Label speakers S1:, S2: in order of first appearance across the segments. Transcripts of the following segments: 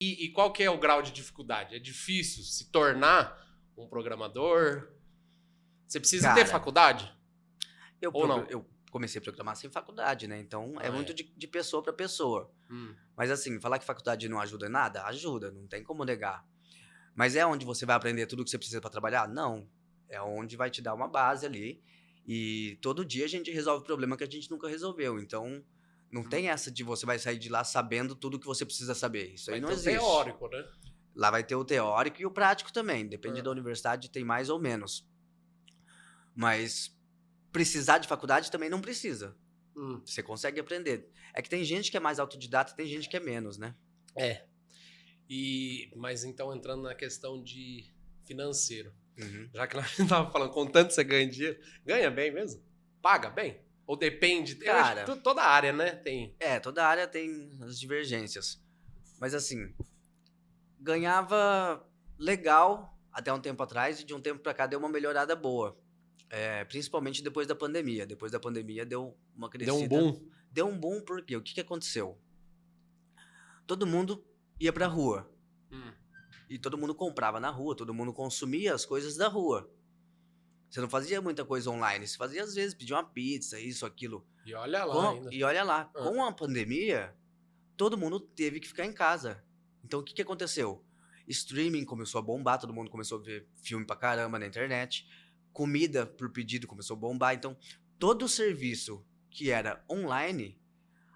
S1: E qual que é o grau de dificuldade? É difícil se tornar um programador? Você precisa ter
S2: Cara,
S1: faculdade?
S2: eu,
S1: Ou não?
S2: eu comecei a programar sem faculdade, né? Então é
S1: Ah,
S2: muito
S1: é.
S2: de pessoa para pessoa.
S1: Hum.
S2: Mas assim, falar que faculdade não ajuda em nada? Ajuda, não tem como negar. Mas é onde você vai aprender tudo que você precisa para trabalhar? Não. É onde vai te dar uma base ali. E todo dia a gente resolve problema que a gente nunca resolveu. Então, não tem essa de você vai sair de lá sabendo tudo que você precisa saber. Isso aí
S1: Vai
S2: não
S1: ter o
S2: existe.
S1: teórico, né?
S2: Lá vai ter o teórico e o prático também. Depende da
S1: Ah,
S2: universidade, tem mais ou menos. Mas precisar de faculdade também não precisa.
S1: hum.
S2: Você consegue aprender. É que tem gente que é mais autodidata e tem gente que é menos, né?
S1: É. Mas então entrando na questão de financeiro.
S2: Uhum.
S1: Já que nós estávamos falando, contanto você ganha dinheiro, ganha bem mesmo? Paga bem? Ou depende? Eu acho que
S2: Cara,
S1: toda área, né? Tem.
S2: toda área tem as divergências. Mas assim, ganhava legal até um tempo atrás e de um tempo pra cá deu uma melhorada boa. Principalmente depois da pandemia. Depois da pandemia deu uma
S1: Deu um
S2: crescida.
S1: boom.
S2: Deu um boom porque o que aconteceu? Todo mundo ia pra rua.
S1: Hum.
S2: E todo mundo comprava na rua, todo mundo consumia as coisas da rua. Você não fazia muita coisa online, você fazia às vezes, pedia uma pizza, isso, aquilo.
S1: E olha lá ainda.
S2: E olha lá,
S1: Ah.
S2: com a pandemia, todo mundo teve que ficar em casa. Então o que aconteceu? Streaming começou a bombar, todo mundo começou a ver filme pra caramba na internet. Comida por pedido começou a bombar. Então todo o serviço que era online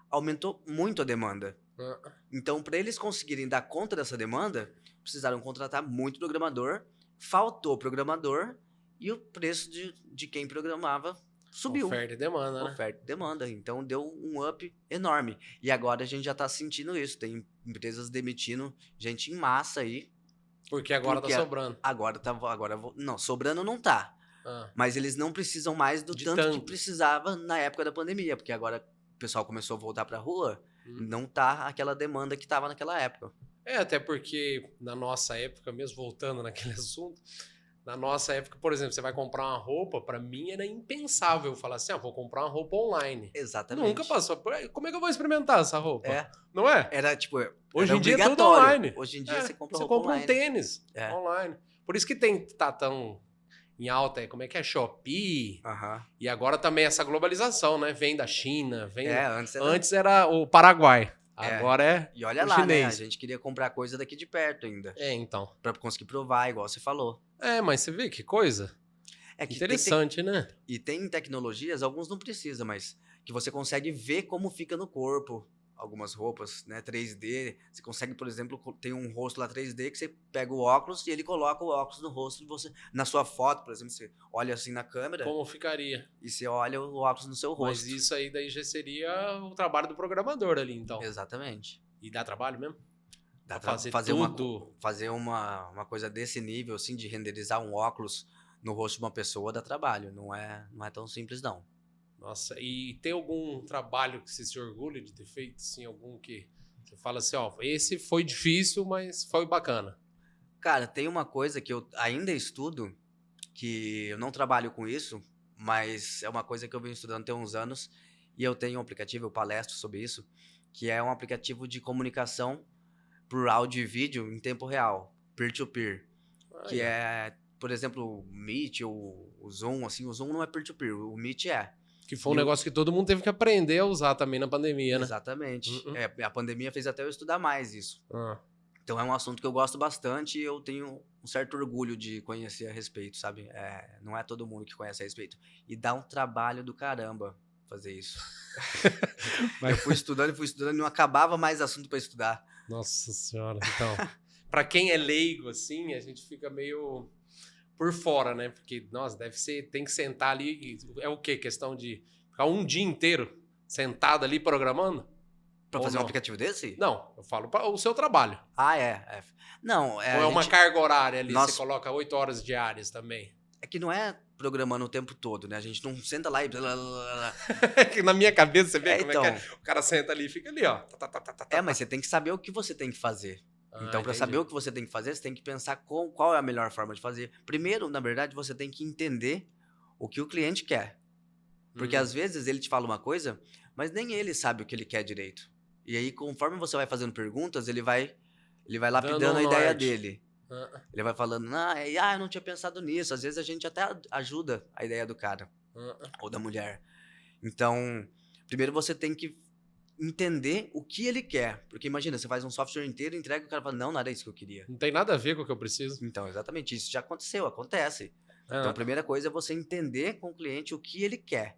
S2: aumentou muito a demanda.
S1: Ah.
S2: Então, para eles conseguirem dar conta dessa demanda, precisaram contratar muito programador, faltou programador e o preço de quem programava subiu.
S1: Oferta e demanda, né?
S2: Oferta e demanda. Então, deu um up enorme. E agora a gente já está sentindo isso. Tem empresas demitindo gente em massa aí.
S1: Porque agora
S2: Porque
S1: tá sobrando.
S2: Não, sobrando não tá.
S1: Ah.
S2: Mas eles não precisam mais do
S1: De
S2: tanto que
S1: tanto.
S2: precisava na época da pandemia. Porque agora o pessoal começou a voltar pra rua. Não tá aquela demanda que tava naquela época.
S1: Até porque na nossa época, mesmo voltando naquele assunto, na nossa época, por exemplo, você vai comprar uma roupa, pra mim era impensável falar assim, vou comprar uma roupa online.
S2: Exatamente.
S1: Nunca passou por aí. Como é que eu vou experimentar essa roupa?
S2: É.
S1: Não é?
S2: Era tipo,
S1: Hoje
S2: era
S1: em dia é tudo
S2: obrigatório.
S1: online.
S2: Hoje em dia você compra
S1: você
S2: roupa
S1: compra
S2: online.
S1: um tênis
S2: É.
S1: online. Por isso que tá tão em alta, como é que é? Shopee.
S2: Aham.
S1: E agora também essa globalização, né? Vem da China, vem...
S2: Antes
S1: era o Paraguai. Agora é
S2: E olha
S1: o
S2: lá, né? A
S1: chinês.
S2: gente queria comprar coisa daqui de perto ainda.
S1: Então.
S2: Pra conseguir provar, igual você falou.
S1: Mas você vê que coisa
S2: É que
S1: interessante, né?
S2: E tem tecnologias, alguns não precisa, mas que você consegue ver como fica no corpo. Algumas roupas, né, 3D. Você consegue, por exemplo, tem um rosto lá 3D que você pega o óculos e ele coloca o óculos no rosto de você. Na sua foto, por exemplo, você olha assim na câmera.
S1: Como ficaria?
S2: E você olha o óculos no seu rosto.
S1: Mas isso aí daí já seria o trabalho do programador ali, então.
S2: Exatamente.
S1: E dá trabalho mesmo?
S2: Dá
S1: fazer
S2: tudo. Fazer uma coisa desse nível, assim, de renderizar um óculos no rosto de uma pessoa dá trabalho. Não é tão simples, não.
S1: Nossa, e tem algum trabalho que você se orgulha de ter feito, assim, algum que você fala assim, esse foi difícil, mas foi bacana?
S2: Cara, tem uma coisa que eu ainda estudo, que eu não trabalho com isso, mas é uma coisa que eu venho estudando tem uns anos, e eu tenho um aplicativo, eu palestro sobre isso, que é um aplicativo de comunicação por áudio e vídeo em tempo real, peer-to-peer, que é, por exemplo, o Meet ou o Zoom, assim, o Zoom não é peer-to-peer, o Meet é.
S1: Que foi um negócio que todo mundo teve que aprender a usar também na pandemia, né?
S2: Exatamente. A pandemia fez até eu estudar mais isso.
S1: Ah.
S2: Então é um assunto que eu gosto bastante e eu tenho um certo orgulho de conhecer a respeito, sabe? Não é todo mundo que conhece a respeito. E dá um trabalho do caramba fazer isso. Eu fui estudando e não acabava mais assunto pra estudar.
S1: Nossa senhora, então. Pra quem é leigo, assim, a gente fica meio por fora, né? Porque, nossa, tem que sentar ali. É o quê? Questão de ficar um dia inteiro sentado ali programando?
S2: Pra fazer um aplicativo desse?
S1: Não, eu falo para o seu trabalho.
S2: Não,
S1: Ou é uma carga horária ali, você coloca 8 horas diárias também?
S2: É que não é programando o tempo todo, né? A gente não senta lá e...
S1: Que na minha cabeça, você vê como
S2: então,
S1: é que é? O cara senta ali e fica ali, ó.
S2: Mas você tem que saber o que você tem que fazer. Então, para
S1: entendi.
S2: saber o que você tem que fazer, você tem que pensar qual é a melhor forma de fazer. Primeiro, na verdade, você tem que entender o que o cliente quer. Porque às vezes ele te fala uma coisa, mas nem ele sabe o que ele quer direito. E aí, conforme você vai fazendo perguntas, ele vai Ele vai lapidando
S1: Dando um
S2: a ideia
S1: norte.
S2: dele. Ele vai falando, eu não tinha pensado nisso. Às vezes a gente até ajuda a ideia do cara ou da mulher. Então, primeiro você tem que entender o que ele quer. Porque imagina, você faz um software inteiro, entrega e o cara fala, não era isso que eu queria.
S1: Não tem nada a ver com o que eu preciso.
S2: Então, exatamente, isso já acontece. Então, a primeira coisa é você entender com o cliente o que ele quer.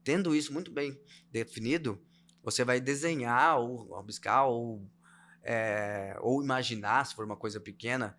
S2: Tendo isso muito bem definido, você vai desenhar ou rabiscar ou imaginar, se for uma coisa pequena,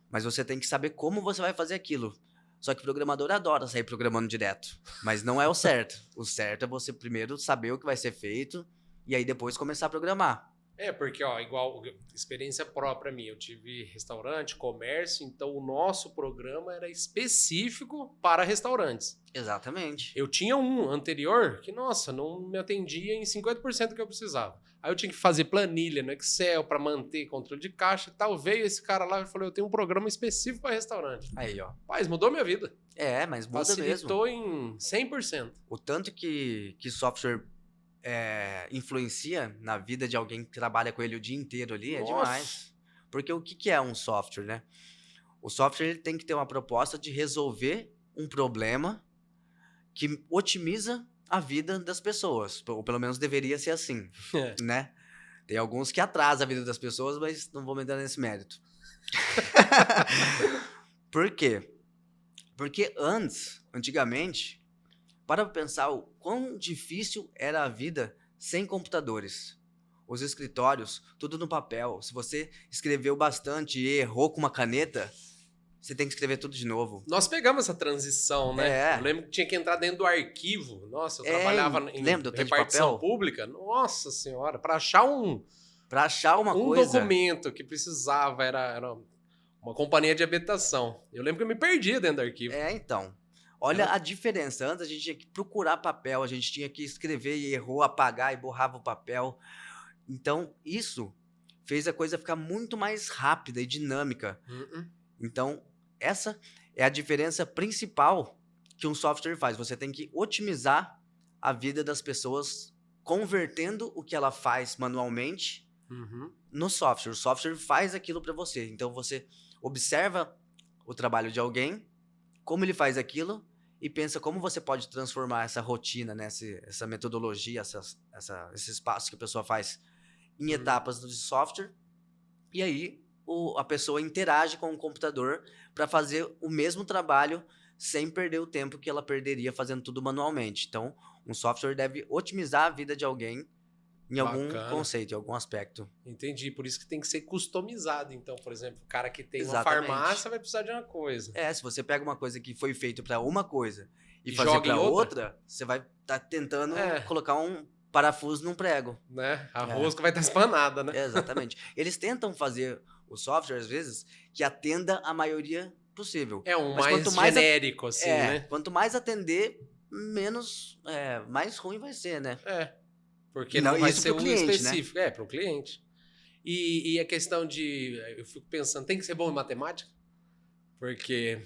S2: mas você tem que saber como você vai fazer aquilo. Só que o programador adora sair programando direto, mas não é o certo. O certo é você primeiro saber o que vai ser feito e aí depois começar a programar.
S1: Porque, igual experiência própria minha, eu tive restaurante, comércio, então o nosso programa era específico para restaurantes.
S2: Exatamente.
S1: Eu tinha um anterior que, nossa, não me atendia em 50% do que eu precisava. Aí eu tinha que fazer planilha no Excel para manter controle de caixa e tal. Veio esse cara lá e falou, eu tenho um programa específico para restaurante.
S2: Aí, ó.
S1: Mas mudou minha vida.
S2: Mas muda
S1: Facilitou
S2: mesmo.
S1: em 100%.
S2: O tanto que software influencia na vida de alguém que trabalha com ele o dia inteiro ali é demais. Porque o que é um software, né? O software ele tem que ter uma proposta de resolver um problema que otimiza a vida das pessoas. Ou pelo menos deveria ser assim, né? Tem alguns que atrasam a vida das pessoas, mas não vou me entrar nesse mérito. Por quê? Porque antigamente, para pensar o quão difícil era a vida sem computadores. Os escritórios, tudo no papel. Se você escreveu bastante e errou com uma caneta, você tem que escrever tudo de novo.
S1: Nós pegamos essa transição, né? Eu lembro que tinha que entrar dentro do arquivo. Nossa, eu trabalhava em repartição pública. Nossa senhora, para achar
S2: uma coisa.
S1: Documento que precisava, era uma companhia de habitação. Eu lembro que eu me perdia dentro do arquivo.
S2: Então. Olha a diferença. Antes a gente tinha que procurar papel, a gente tinha que escrever e errou, apagar e borrava o papel. Então, isso fez a coisa ficar muito mais rápida e dinâmica. Então, essa é a diferença principal que um software faz. Você tem que otimizar a vida das pessoas convertendo o que ela faz manualmente no software. O software faz aquilo para você. Então, você observa o trabalho de alguém, como ele faz aquilo, e pensa como você pode transformar essa rotina, né, essa metodologia, esses passos que a pessoa faz em etapas do software. E aí a pessoa interage com o computador para fazer o mesmo trabalho sem perder o tempo que ela perderia fazendo tudo manualmente. Então, um software deve otimizar a vida de alguém em algum conceito, em algum aspecto.
S1: Entendi, por isso que tem que ser customizado. Então, por exemplo, o cara que tem uma farmácia vai precisar de uma coisa.
S2: Se você pega uma coisa que foi feita para uma coisa e fazer para outra, você vai estar tentando colocar um parafuso num prego.
S1: Né? A rosca vai estar espanada, né?
S2: Exatamente. Eles tentam fazer o software, às vezes, que atenda a maioria possível.
S1: Mas mais genérico, assim, né?
S2: Quanto mais atender, mais ruim vai ser, né?
S1: Porque não vai ser um específico. Né? Para o cliente. E a questão de... Eu fico pensando, tem que ser bom em matemática? Porque...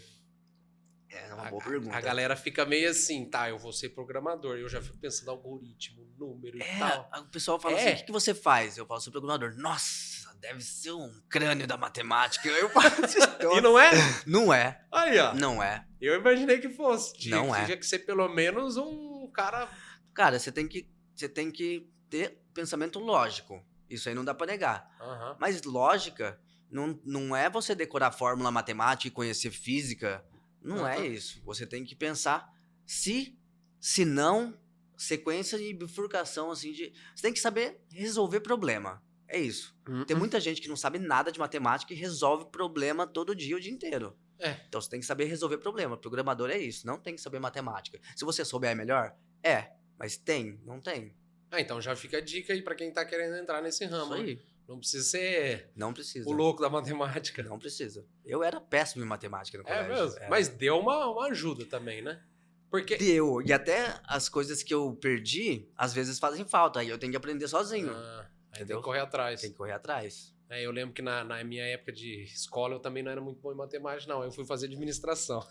S2: É uma boa pergunta.
S1: A galera fica meio assim, eu vou ser programador. Eu já fico pensando em algoritmo, número e tal.
S2: O pessoal fala assim, o que você faz? Eu falo, sou programador. Nossa, deve ser um crânio da matemática. Eu falo,
S1: e não é?
S2: Não é.
S1: Aí, ó.
S2: Não é.
S1: Eu imaginei que fosse.
S2: Não é.
S1: Tinha que ser pelo menos um cara...
S2: Cara, você tem que ter pensamento lógico. Isso aí não dá pra negar. Mas lógica não é você decorar fórmula matemática e conhecer física. Não é isso. Você tem que pensar se não, sequência de bifurcação, assim, você tem que saber resolver problema. É isso. Tem muita gente que não sabe nada de matemática e resolve problema todo dia, o dia inteiro. Então você tem que saber resolver problema. Programador é isso, não tem que saber matemática. Se você souber é melhor? Mas não tem.
S1: Então já fica a dica aí pra quem tá querendo entrar nesse ramo.
S2: Isso aí.
S1: Não precisa ser o louco da matemática.
S2: Não precisa. Eu era péssimo em matemática no colégio.
S1: Mesmo? Mas deu uma ajuda também, né? Porque...
S2: Deu. E até as coisas que eu perdi, às vezes fazem falta. Aí eu tenho que aprender sozinho.
S1: Aí tem que correr atrás.
S2: Tem que correr atrás.
S1: Eu lembro que na minha época de escola eu também não era muito bom em matemática, não. Eu fui fazer administração.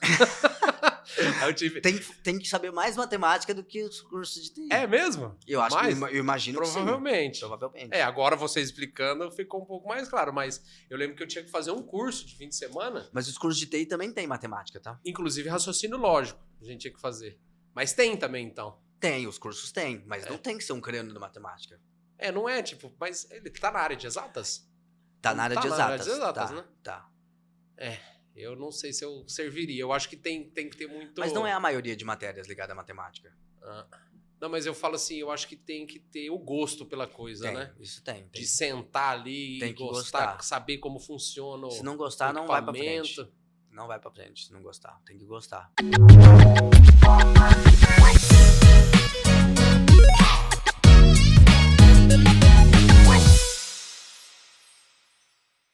S1: Aí eu tive...
S2: Tem que saber mais matemática do que os cursos de TI.
S1: É mesmo?
S2: Eu acho
S1: Mais?
S2: eu imagino
S1: Provavelmente.
S2: que sim. Provavelmente.
S1: É, agora você explicando ficou um pouco mais claro, mas eu lembro que eu tinha que fazer um curso de fim de semana.
S2: Mas os cursos de TI também tem matemática, tá?
S1: Inclusive raciocínio lógico, a gente tinha que fazer. Mas tem também, então.
S2: Tem, os cursos tem, mas não tem que ser um crânio de matemática.
S1: É, não é, tipo, mas ele tá na área de exatas?
S2: Tá na área de exatas.
S1: Exatas,
S2: tá,
S1: né?
S2: Tá.
S1: Eu não sei se eu serviria. Eu acho que tem que ter muito...
S2: Mas não é a maioria de matérias ligadas à matemática.
S1: Não, mas eu falo assim, eu acho que tem que ter o gosto pela coisa,
S2: Tem,
S1: né?
S2: isso tem.
S1: De sentar ali
S2: Tem
S1: e
S2: que
S1: gostar,
S2: gostar.
S1: saber como funciona
S2: Se
S1: o
S2: não gostar, não vai pra
S1: equipamento.
S2: frente. Não vai pra frente, se não gostar. Tem que gostar.